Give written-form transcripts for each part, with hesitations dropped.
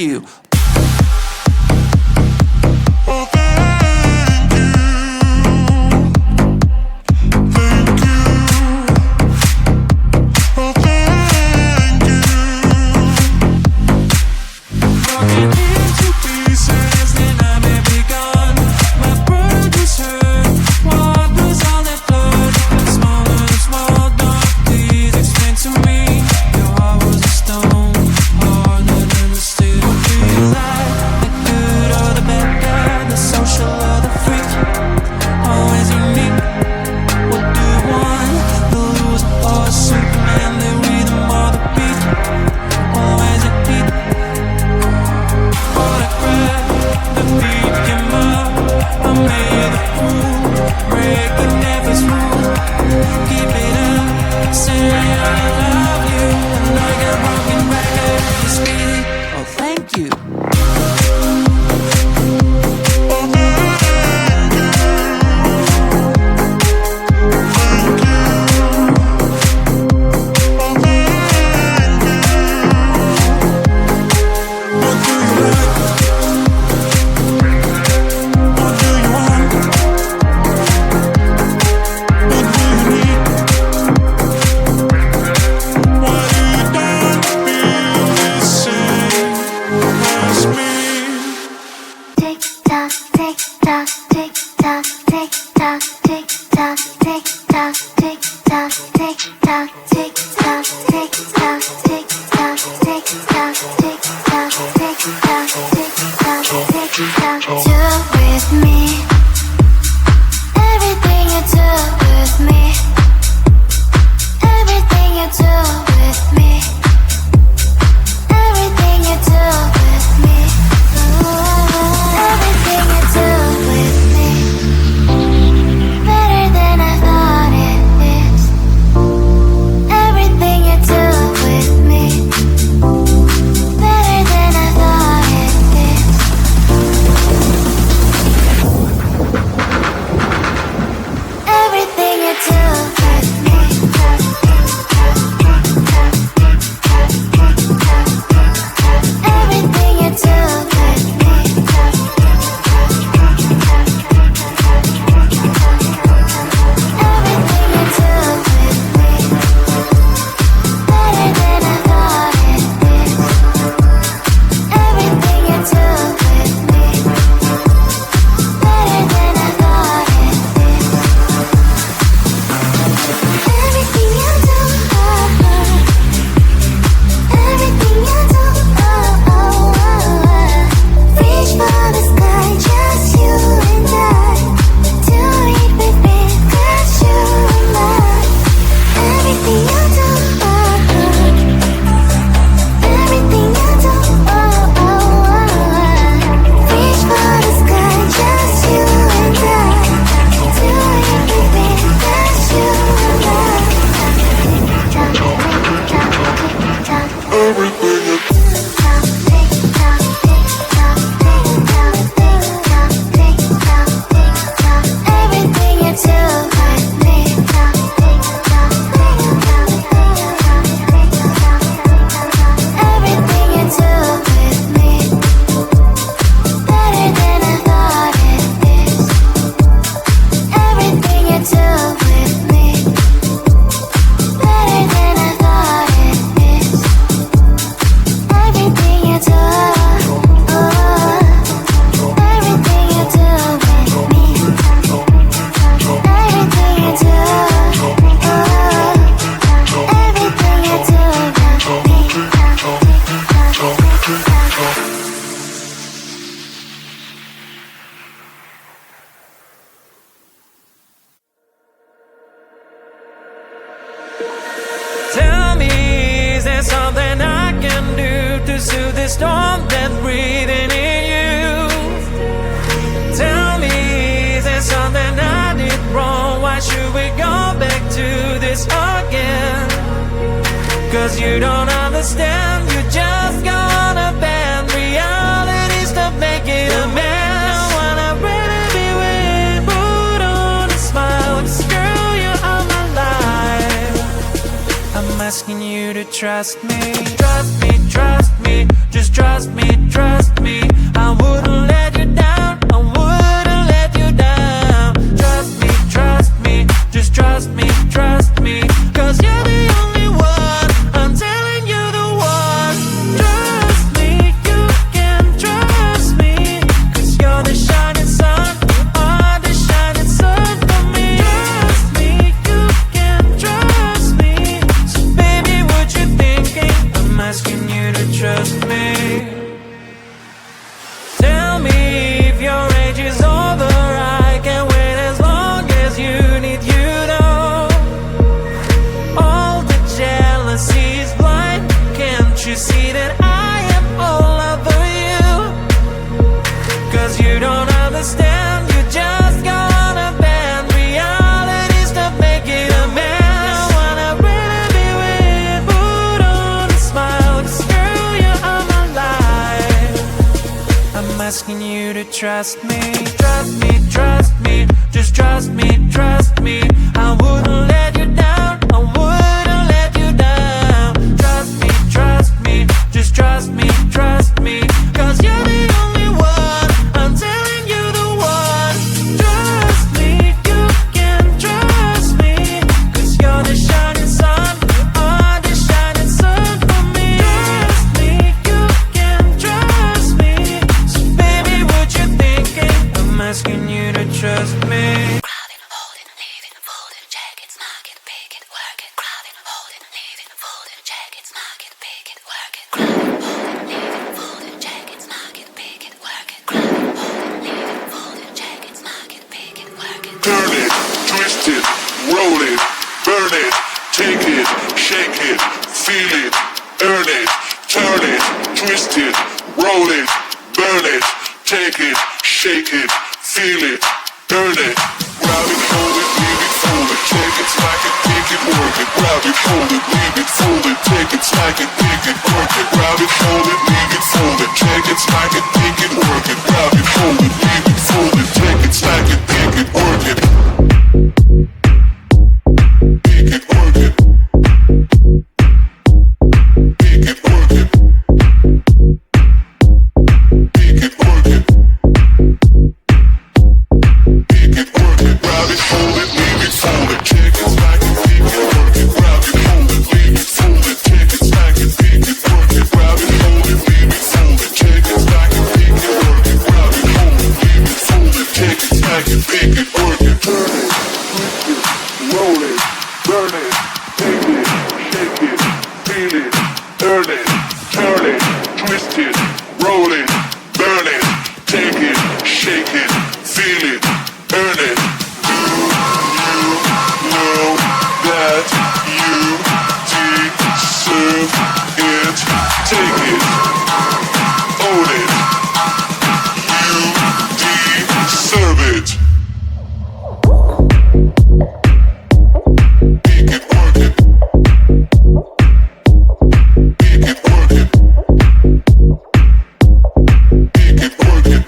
you. Tell me, is there something I can do to soothe the storm that's breathing in you? Tell me, is there something I did wrong? Why should we go back to this again? Cause you don't understand, you just gonna bend realities to make it a man. When I'm ready to be with, put on a smile, 'cause girl, you are my life. I'm asking you to trust me, trust me, trust me. Just trust me, trust me. I wouldn't let you down, I wouldn't let you down. Trust me, just trust me, trust me. Cause you're the only one, I'm telling you the one. Trust me, you can trust me. Cause you're the shining sun, you are the shining sun for me. Trust me, you can trust me. So baby, what you thinking? I'm asking you to trust me. Tell me if your age is over, I can wait as long as you need, you know. All the jealousy is blind, can't you see that I am all over you? Cause you don't understand, you just go on a band. Reality's to make it a man. I wanna really be with, put on a smile. Cause girl, you are my life. I'm asking you to trust me, trust me, trust me. Just trust me, trust me. I wouldn't let you down, I wouldn't let you down. Trust me, just trust me, trust me. Cause you're the only one, I'm telling you the one. Trust me, you can trust me. Cause you're the shining sun, you are the shining sun for me. Trust me, you can trust me. So baby, what you thinking? I'm asking you to trust me. Grab it, hold it, leave it, fold it, check it, smack it, pick it, work it. Grab it, hold it, leave it, fold it, check it, smack it, pick it, work it. Grab it, hold it, leave it, fold it, check it, smack it, pick it, work it. Grab it, hold it, leave it, fold it, check it, smack it, pick it, work it. Turn it, twist it, roll it, burn it, take it, shake it, feel it, earn it, turn it, twist it, roll it, burn it, take it, shake it, feel it, earn it. Grab it, hold it, leave it, fold it, take it, smack it, pick it, work it. Grab it, hold it, leave it, fold it, take it, smack it, pick it, work it. Grab it, hold it, leave it, fold it, take it, smack it, pick it, work it. Grab it, hold it, leave it, fold it, take it, smack it, pick it, work it. Pick it, work it. Pick it, work it. Pick it, work it. Pick it, work it. Grab it, hold it, leave it, fold it, take it, smack it, pick it, work it. Grab it, hold it, leave it, fold it, take it, smack it, pick it, work it. Grab it, hold it, leave it, fold it, take it, smack it, pick it, work it. Grab it, hold it, leave it, fold it, take it, smack it, pick it, work it. Turn it, twist it, roll it, burn it, take it, shake it, feel it, earn it, turn it, twist it, roll it, burn it, take it, shake it, feel it, earn it. Do you know that you deserve it? Take it, own it. You deserve it. Pick it, work it. Pick it, work it. Pick it, work it.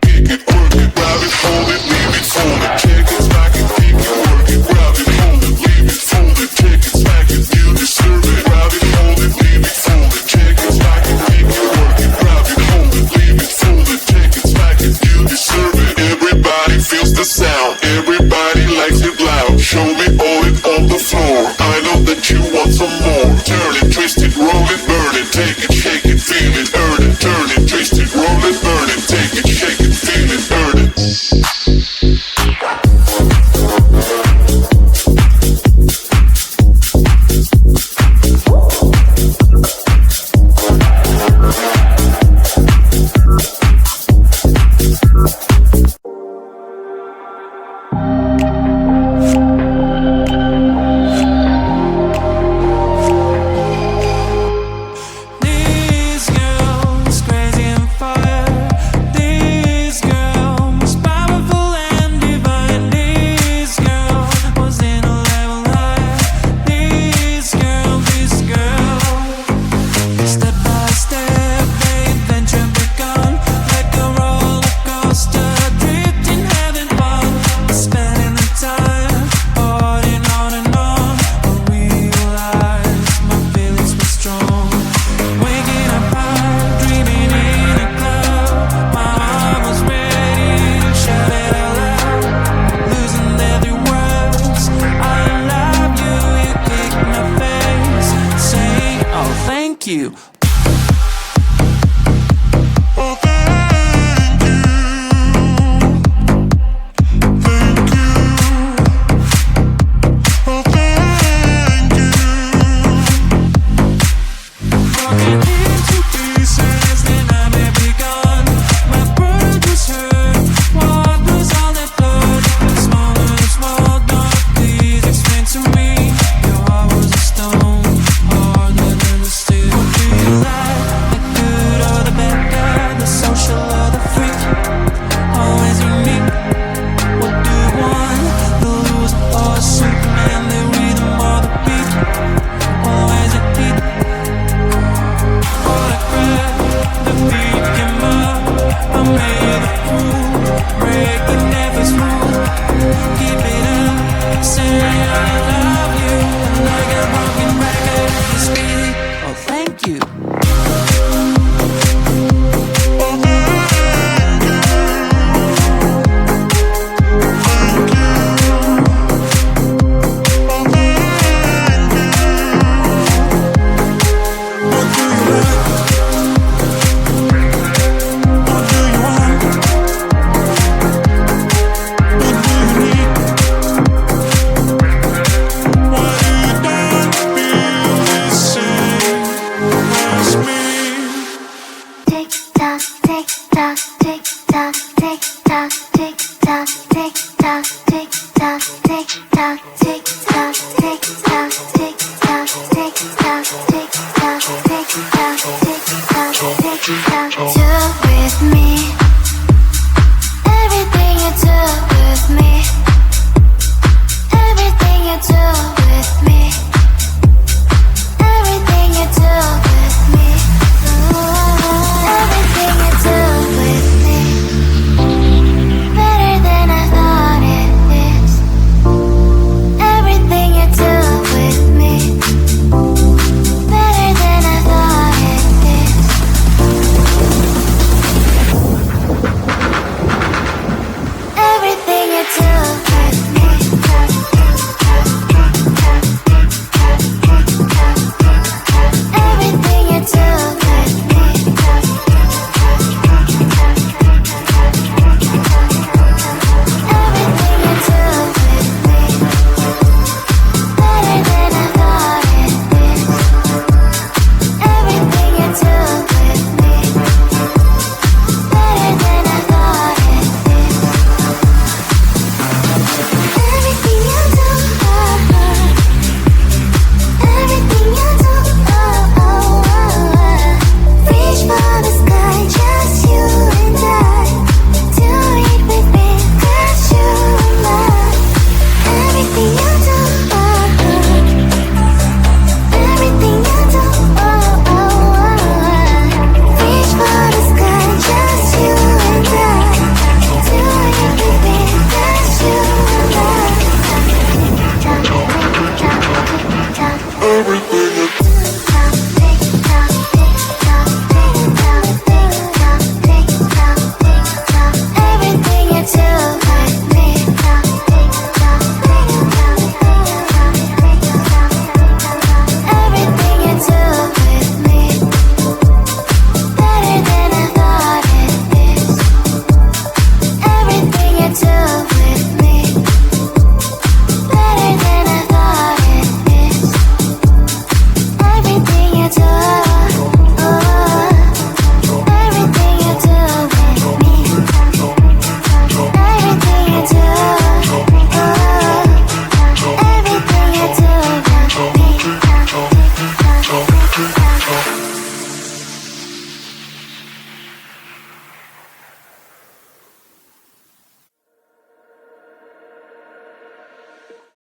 Pick it, work it. Grab it, hold it, leave it, fold it, take it, smack it, pick it, work it. Grab it, hold it, leave it, fold it, take it, smack it, you deserve it. Grab it, hold it, leave it, fold it, take it, smack it, pick it, work it. Grab it, hold it, leave it, fold it, take it, smack it, you deserve it. Everybody feels the sound, everybody likes it loud. Show me all it on the floor, I know that you want some more. Turn it, twist it, roll it, burn it, take it, shake it, feel it, earn it. Turn it, twist it, roll it, burn it, take it, shake it, feel it, earn it. you. Oh, thank you. Thank you. Oh, thank you. Broken into pieces, then I may be gone. My bird was hurt, what was all that blood? Small and small, dark, please explain to me. Your heart was a stone, harder than the steel. What do you like, the good or the bad guy, the social or the freak? Always unique. What do you want, the loser or Superman, the rhythm or the beat? Always a heat. What I grab, the beat came up, I made a fool, break the never's rule, keep it up, say I love you, like a broken record, this beat, oh thank you. Oh, thank you. Thank you. Oh, thank you. What do you like? What do you want? What do you need? Why do you not feel the same as me? Tick tock, tick tock, tick tock, tick tock, tick tock, tick tock, tick tock, tick tock, tick tock, tick tock, tick tock, tick tock, tick tock, tick tock, tick tock, tick tock.